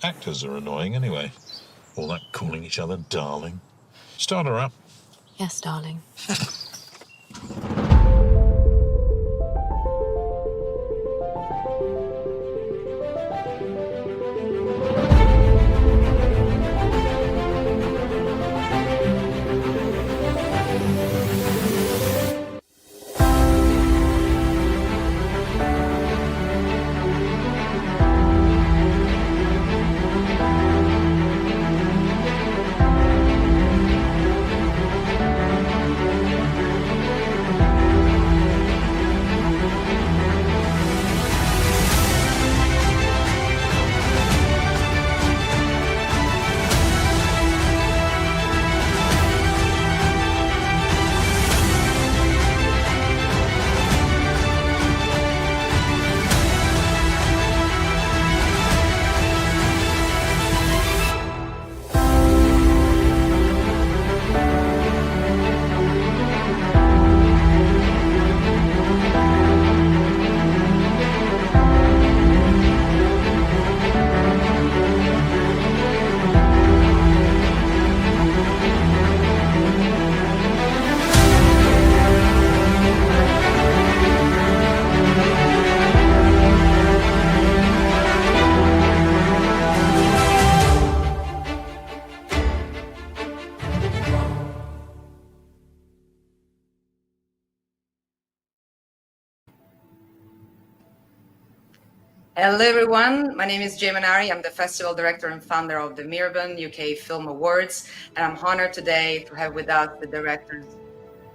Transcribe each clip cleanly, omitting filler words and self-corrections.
Actors are annoying anyway. All that calling each other darling. Start her up. Yes, darling. Hello everyone, my name is Manari. I'm the Festival Director and founder of the Mirban UK Film Awards, and I'm honored today to have with us the directors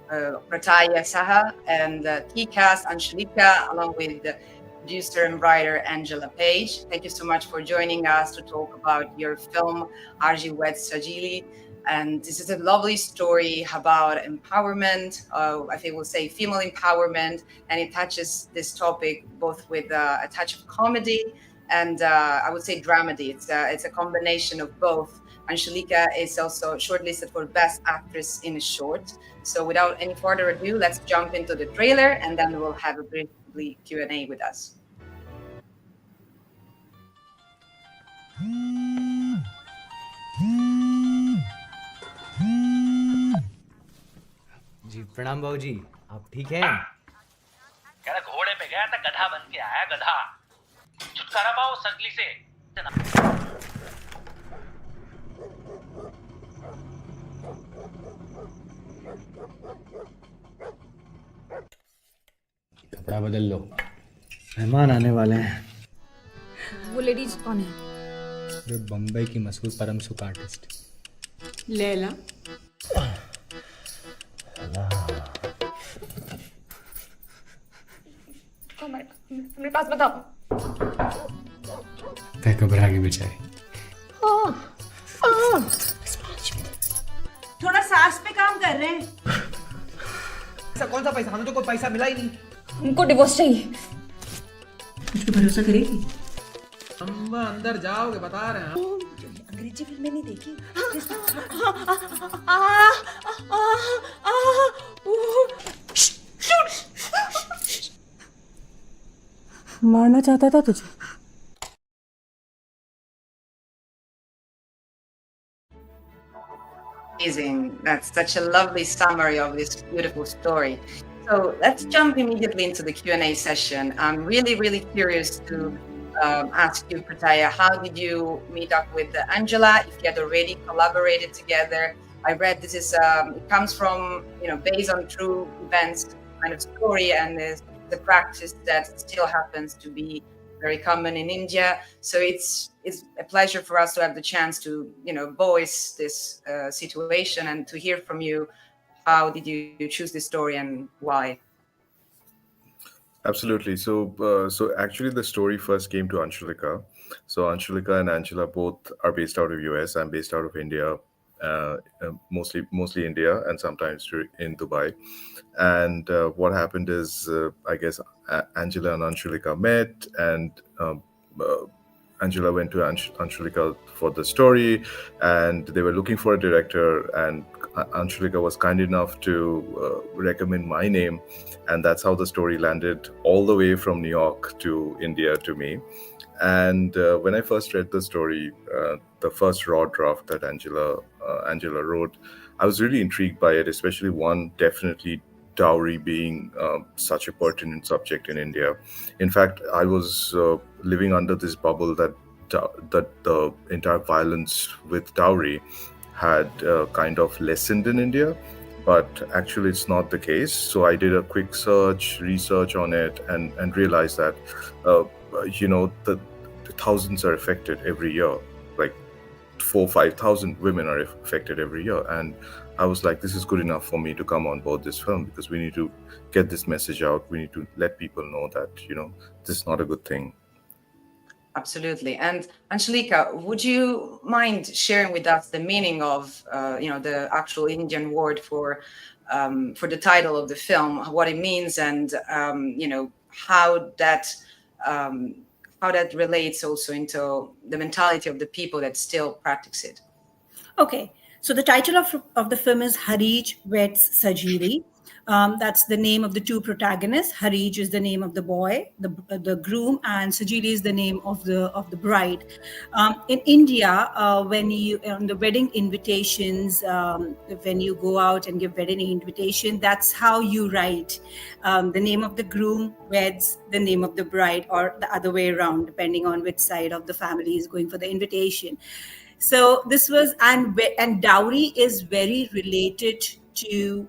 Prataya, Saha, and key cast Anshulika, along with the producer and writer Angela Page. Thank you so much for joining us to talk about your film Harij Weds Sajili. And this is a lovely story about empowerment, I think we'll say female empowerment, and it touches this topic both with a touch of comedy and I would say dramedy. It's a combination of both. Anshulika is also shortlisted for Best Actress in a Short. So without any further ado, let's jump into the trailer and then we'll have a brief Q&A with us. जी प्रणाम बाबू जी, आप ठीक हैं? कह रहा घोड़े पे गया था, गधा बन के आया गधा। छुटकारा पाओ सजली से। कपड़ा बदल लो, मेहमान आने वाले हैं। वो लेडीज कौन है? जो बम्बई की मशहूर परम सुख आर्टिस्ट लैला। मेरे पास बताओ। तय घबरा गई बेचारी। थोड़ा सांस पे काम कर रहे हैं। ऐसा कौन सा पैसा? हमें तो कोई पैसा मिला ही नहीं। उनको डिवोर्स चाहिए। मुझ पे भरोसा करेगी? हम अंदर जाओगे बता रहे हैं। अंग्रेजी फिल्में नहीं देखी? मारना चाहता था तुझे। Amazing. That's such a lovely summary of this beautiful story. So let's jump immediately into the Q&A session. I'm really curious to ask you, Prataya, how did you meet up with Angela? If you had already collaborated together? I read this is it comes from based on true events kind of story, and is the practice that still happens to be very common in India. So it's a pleasure for us to have the chance to voice this situation and to hear from you. How did you choose this story and why? Absolutely. So actually, the story first came to Anshulika. So Anshulika and Angela both are based out of US. I'm based out of India, mostly India, and sometimes in Dubai. And what happened is, I guess Angela and Anshulika met, and Angela went to Anshulika for the story, and they were looking for a director, and Anshulika was kind enough to recommend my name, and that's how the story landed all the way from New York to India to me. And when I first read the story, the first raw draft that Angela wrote, I was really intrigued by it, especially one, definitely dowry being such a pertinent subject in India. In fact, I was living under this bubble that the entire violence with dowry had kind of lessened in India, but actually it's not the case. So I did a quick research on it, and realized that the thousands are affected every year, like 4,000-5,000 women are affected every year. And I was like, this is good enough for me to come on board this film, because we need to get this message out. We need to let people know that this is not a good thing. Absolutely. And Anshulika, would you mind sharing with us the meaning of the actual Indian word for the title of the film, what it means, and how that relates also into the mentality of the people that still practice it? Okay, so the title of the film is Harij Weds Sajili. That's the name of the two protagonists. Harij is the name of the boy, the groom, and Sajili is the name of the bride. In India, when you on the wedding invitations, when you go out and give wedding invitation, that's how you write the name of the groom weds the name of the bride, or the other way around, depending on which side of the family is going for the invitation. So this was, and dowry is very related to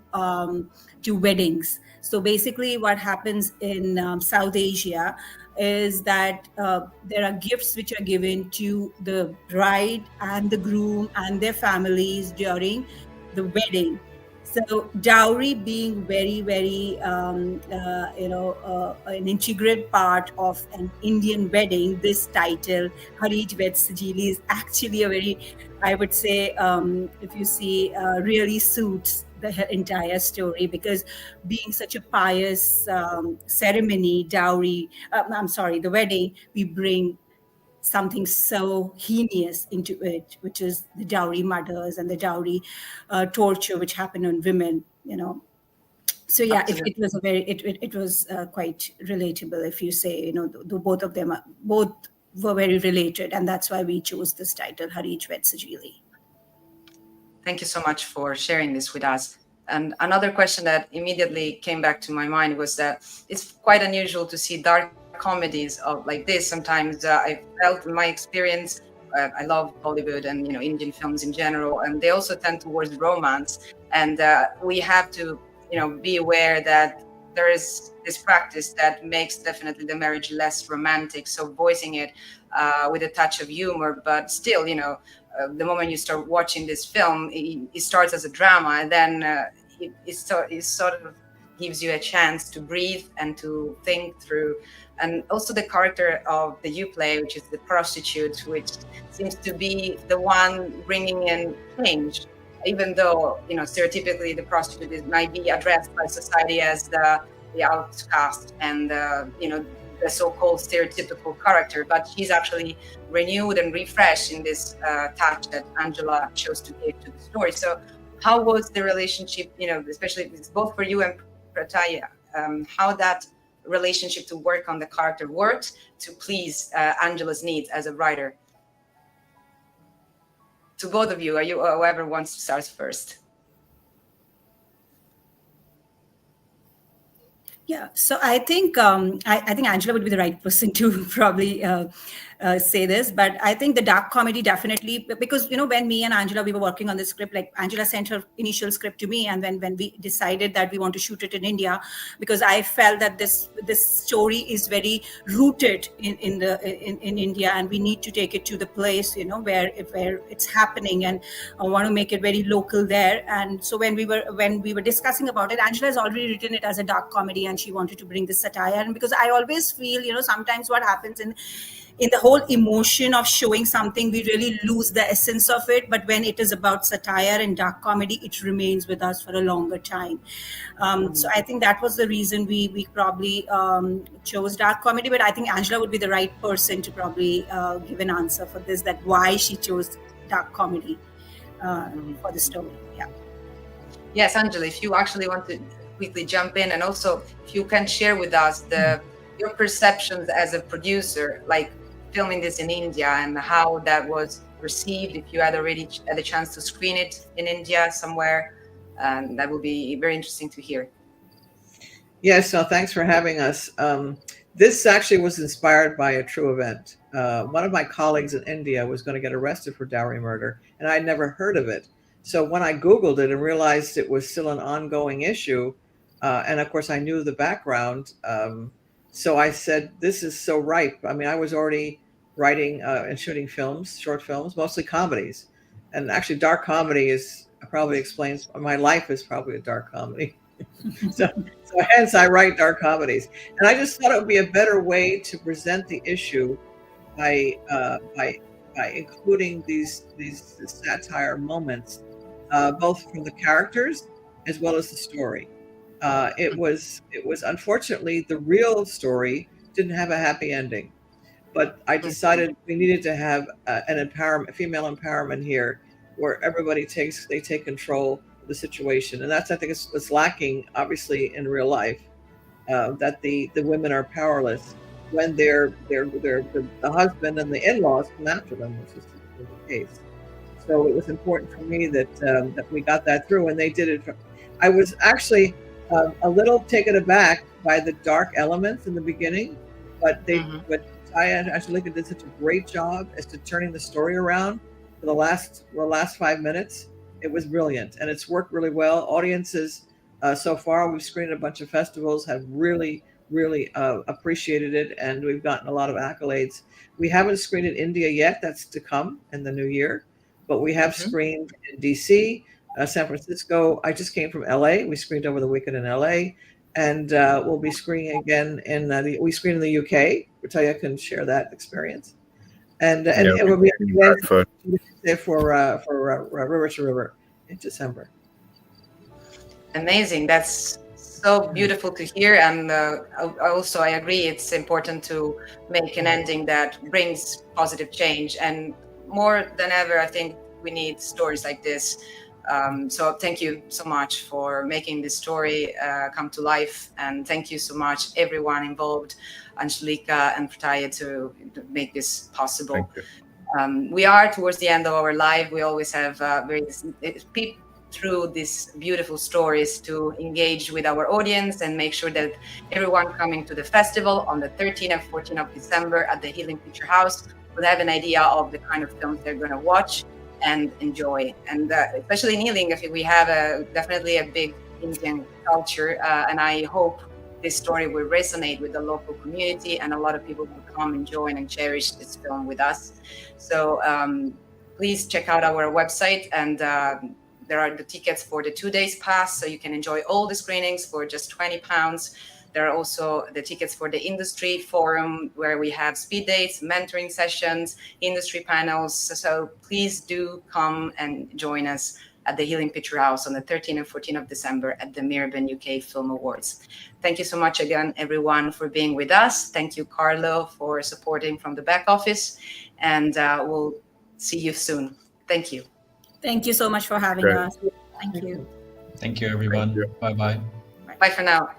weddings. So basically what happens in South Asia is that there are gifts which are given to the bride and the groom and their families during the wedding. So dowry being very, very, an integral part of an Indian wedding, this title, Harij Weds Sajili, is actually a very, I would say, if you see, really suits the entire story, because being such a pious ceremony, the wedding, we bring something so heinous into it, which is the dowry murders and the dowry torture which happened on women. So yeah, it was it was quite relatable. If you say, both of them both were very related, and that's why we chose this title, Harij Weds Sajili. Thank you so much for sharing this with us. And another question that immediately came back to my mind was that it's quite unusual to see dark comedies like this. Sometimes I felt in my experience, I love Bollywood and Indian films in general, and they also tend towards romance. And we have to be aware that there is this practice that makes definitely the marriage less romantic. So voicing it with a touch of humor, but still, the moment you start watching this film, it starts as a drama, and then it sort of gives you a chance to breathe and to think through. And also the character of the you play, which is the prostitute, which seems to be the one bringing in change, even though stereotypically the prostitute might be addressed by society as the outcast and the so-called stereotypical character, but she's actually renewed and refreshed in this touch that Angela chose to give to the story. So how was the relationship, especially both for you and Prataya, how that relationship to work on the character worked to please Angela's needs as a writer? To both of you, whoever wants to start first. Yeah, so I think I think Angela would be the right person to probably say this, but I think the dark comedy definitely, because when me and Angela, we were working on the script, like Angela sent her initial script to me, and when we decided that we want to shoot it in India, because I felt that this story is very rooted in India, and we need to take it to the place where it's happening, and I want to make it very local there. And so when we were discussing about it, Angela has already written it as a dark comedy, and she wanted to bring this satire. And because I always feel sometimes what happens in the whole emotion of showing something, we really lose the essence of it. But when it is about satire and dark comedy, it remains with us for a longer time. So I think that was the reason we probably chose dark comedy. But I think Angela would be the right person to probably give an answer for this, that why she chose dark comedy for the story. Yeah. Yes, Angela, if you actually want to quickly jump in, and also if you can share with us your perceptions as a producer, like filming this in India and how that was received, if you had already had a chance to screen it in India somewhere. That will be very interesting to hear. Yes, no, thanks for having us. This actually was inspired by a true event. One of my colleagues in India was going to get arrested for dowry murder, and I'd never heard of it. So when I Googled it and realized it was still an ongoing issue, and of course I knew the background, so I said, this is so ripe. I mean, I was already writing and shooting films, short films, mostly comedies. And actually dark comedy probably explains, my life is probably a dark comedy. So hence I write dark comedies. And I just thought it would be a better way to present the issue by including these satire moments, both from the characters as well as the story. It was unfortunately, the real story didn't have a happy ending, but I decided we needed to have a female empowerment here, where everybody take control of the situation, and that's, I think, it's lacking obviously in real life, that the women are powerless when the husband and the in-laws come after them, which is the case. So it was important for me that we got that through, and they did it. I was actually a little taken aback by the dark elements in the beginning, but but Prataya and Anshulika did such a great job as to turning the story around for the last 5 minutes. It was brilliant, and it's worked really well. Audiences so far, we've screened at a bunch of festivals, have really appreciated it, and we've gotten a lot of accolades. We haven't screened in India yet. That's to come in the new year, but we have screened in DC, San Francisco. I just came from LA. We screened over the weekend in LA, and we'll be screening again we screened in the UK. Prataya can share that experience, and it will be for River to River in December. Amazing. That's so beautiful to hear. And also, I agree, it's important to make an ending that brings positive change. And more than ever, I think we need stories like this. So thank you so much for making this story come to life. And thank you so much, everyone involved, Anshulika and Prataya, to make this possible. We are towards the end of our live. We always have through these beautiful stories to engage with our audience and make sure that everyone coming to the festival on the 13th and 14th of December at the Healing Picture House will have an idea of the kind of films they're going to watch and enjoy. And especially in Healing, I think we have definitely a big Indian culture, and I hope this story will resonate with the local community, and a lot of people will come and join and cherish this film with us. So please check out our website, and there are the tickets for the 2 days pass, so you can enjoy all the screenings for just £20. There are also the tickets for the industry forum, where we have speed dates, mentoring sessions, industry panels. So please do come and join us at the Healing Picture House on the 13th and 14th of December at the Mirabin UK Film Awards. Thank you so much again, everyone, for being with us. Thank you, Carlo, for supporting from the back office, and we'll see you soon. Thank you. Thank you so much for having us. Thank you. Thank you, everyone. Bye-bye. Bye for now.